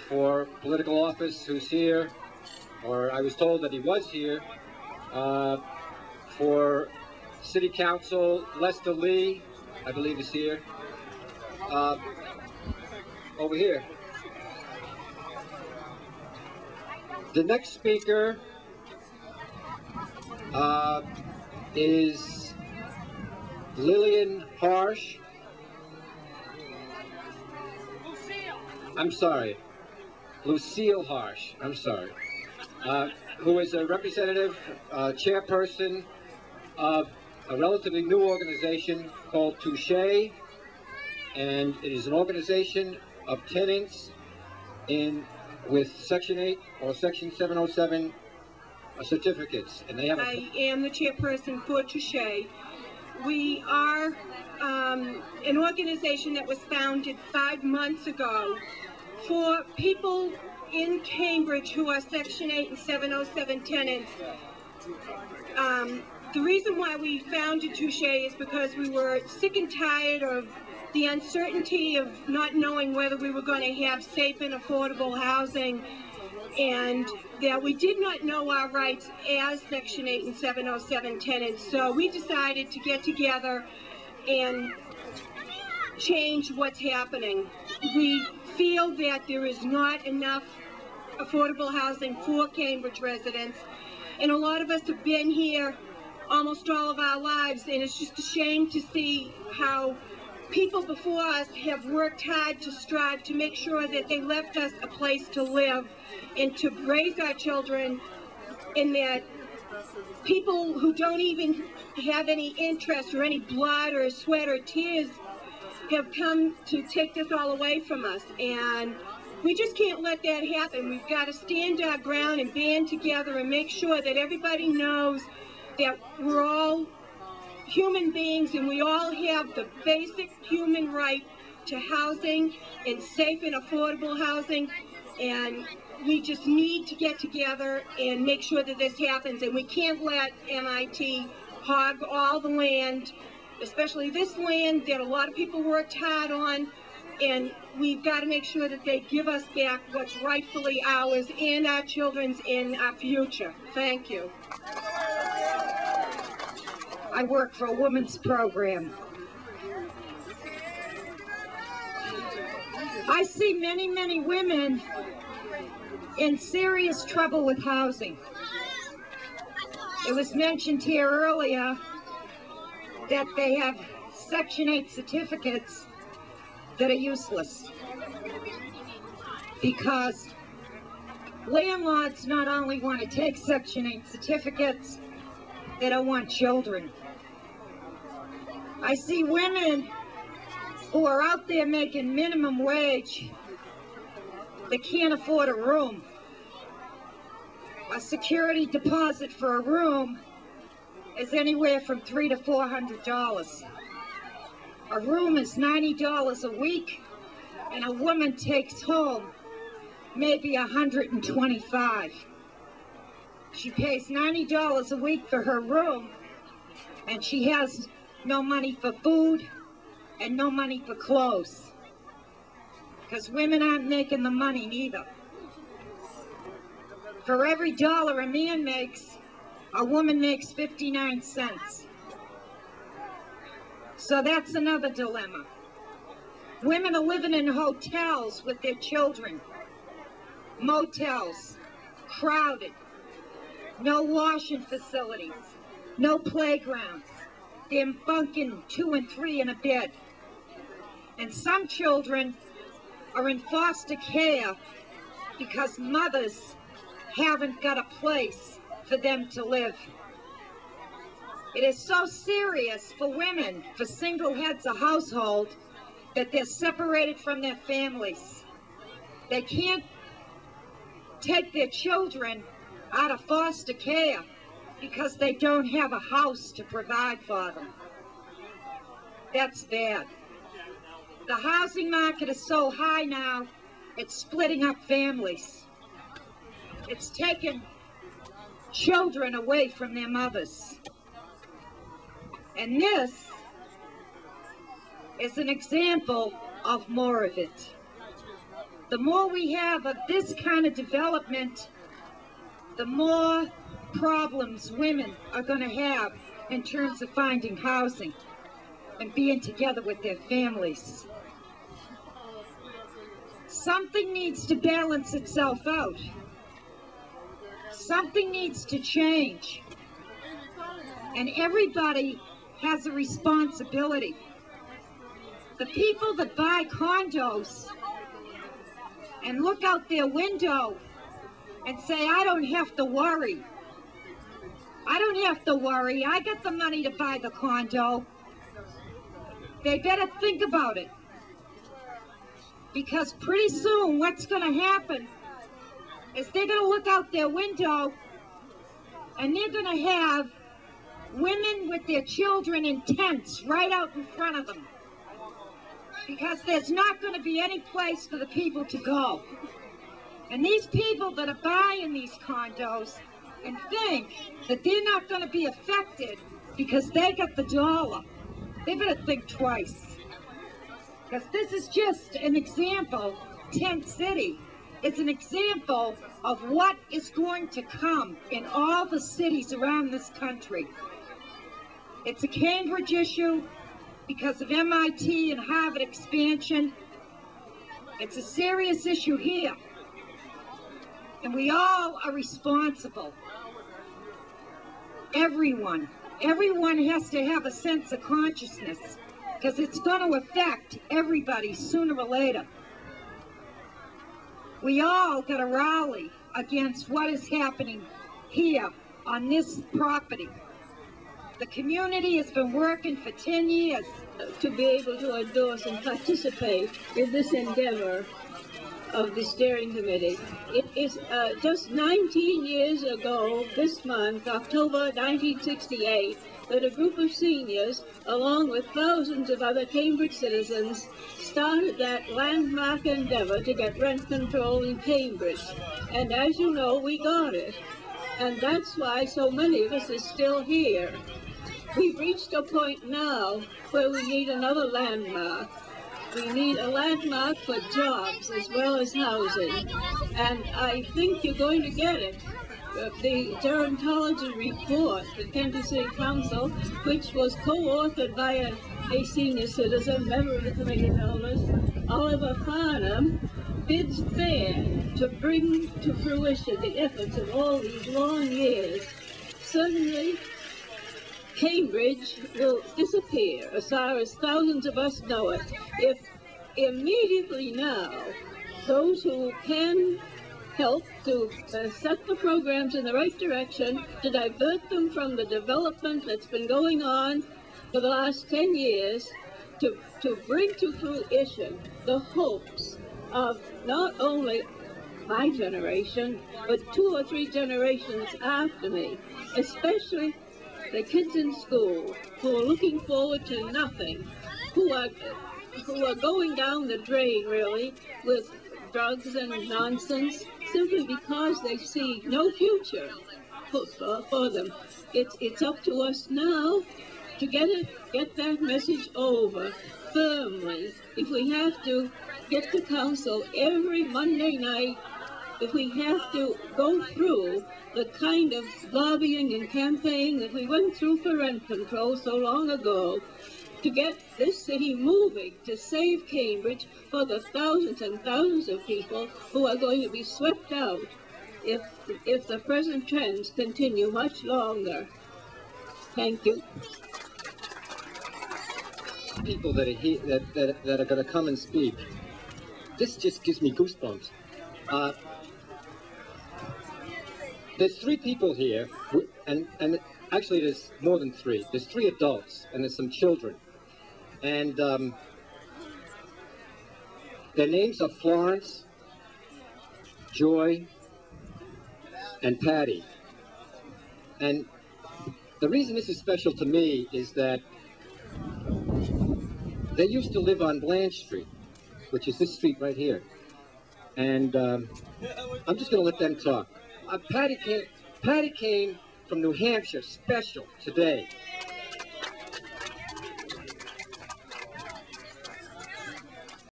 for political office who's here, or I was told that he was here, for City Council, Lester Lee, I believe is here, over here. The next speaker is Lillian Harsh. I'm sorry, Lucille Harsh, I'm sorry, who is a representative, chairperson of a relatively new organization called Touche, and it is an organization of tenants with Section 8 or Section 707 certificates, and they have. I am the chairperson for Touche. We are an organization that was founded 5 months ago for people in Cambridge who are Section 8 and 707 tenants. The reason why we founded Touche is because we were sick and tired of the uncertainty of not knowing whether we were going to have safe and affordable housing, and that we did not know our rights as Section 8 and 707 tenants. So we decided to get together and change what's happening. We feel that there is not enough affordable housing for Cambridge residents, and a lot of us have been here almost all of our lives, and it's just a shame to see how people before us have worked hard to strive to make sure that they left us a place to live and to raise our children, and that people who don't even have any interest or any blood or sweat or tears have come to take this all away from us, and we just can't let that happen. We've got to stand our ground and band together and make sure that everybody knows that we're all human beings and we all have the basic human right to housing and safe and affordable housing, and we just need to get together and make sure that this happens, and we can't let MIT hog all the land, especially this land that a lot of people worked hard on, and we've got to make sure that they give us back what's rightfully ours and our children's in our future. Thank you. I work for a women's program. I see many, many women in serious trouble with housing. It was mentioned here earlier that they have Section 8 certificates that are useless because landlords not only want to take Section 8 certificates, they don't want children. I see women who are out there making minimum wage that can't afford a room. A security deposit for a room is anywhere from $300 to $400. A room is $90 a week, and a woman takes home maybe $125. She pays $90 a week for her room, and she has no money for food and no money for clothes, because women aren't making the money neither. For every dollar a man makes, a woman makes 59 cents. So that's another dilemma. Women are living in hotels with their children, motels, crowded, no washing facilities, no playgrounds. They're bunking 2 and 3 in a bed. And some children are in foster care because mothers haven't got a place for them to live. It is so serious for women, for single heads of household, that they're separated from their families. They can't take their children out of foster care because they don't have a house to provide for them. That's bad. The housing market is so high now, it's splitting up families. It's taking children away from their mothers. And this is an example of more of it. The more we have of this kind of development, the more problems women are going to have in terms of finding housing and being together with their families. Something needs to balance itself out. Something needs to change. And everybody has a responsibility. The people that buy condos and look out their window and say, I don't have to worry. I don't have to worry. I got the money to buy the condo. They better think about it. Because pretty soon what's going to happen is they're going to look out their window and they're going to have women with their children in tents right out in front of them. Because there's not going to be any place for the people to go. And these people that are buying these condos and think that they're not going to be affected because they got the dollar, they better think twice. Because this is just an example, Tent City. It's an example of what is going to come in all the cities around this country. It's a Cambridge issue because of MIT and Harvard expansion. It's a serious issue here. And we all are responsible. Everyone has to have a sense of consciousness because it's going to affect everybody sooner or later. We all got to rally against what is happening here on this property. The community has been working for 10 years to be able to endorse and participate in this endeavor of the steering committee. It is just 19 years ago this month, October 1968, that a group of seniors, along with thousands of other Cambridge citizens, started that landmark endeavor to get rent control in Cambridge. And as you know, we got it. And that's why so many of us are still here. We've reached a point now where we need another landmark. We need a landmark for jobs as well as housing. And I think you're going to get it. The gerontology report, the Kansas City Council, which was co-authored by a senior citizen, member of the Committee of Elders, Oliver Farnham, bids fair to bring to fruition the efforts of all these long years. Certainly, Cambridge will disappear, as far as thousands of us know it, if immediately now those who can help to set the programs in the right direction, to divert them from the development that's been going on for the last 10 years, to bring to fruition the hopes of not only my generation, but 2 or 3 generations after me, especially the kids in school who are looking forward to nothing, who are going down the drain, really, with drugs and nonsense, simply because they see no future for them. It's up to us now to get that message over firmly. If we have to get to council every Monday night, if we have to go through the kind of lobbying and campaign that we went through for rent control so long ago, to get this city moving, to save Cambridge for the thousands and thousands of people who are going to be swept out if the present trends continue much longer. Thank you. People that are here, that are going to come and speak. This just gives me goosebumps. There's 3 people here, and actually there's more than 3. There's 3 adults, and there's some children. And their names are Florence, Joy, and Patty. And the reason this is special to me is that they used to live on Blanche Street, which is this street right here. And I'm just going to let them talk. Patty came from New Hampshire, special, today.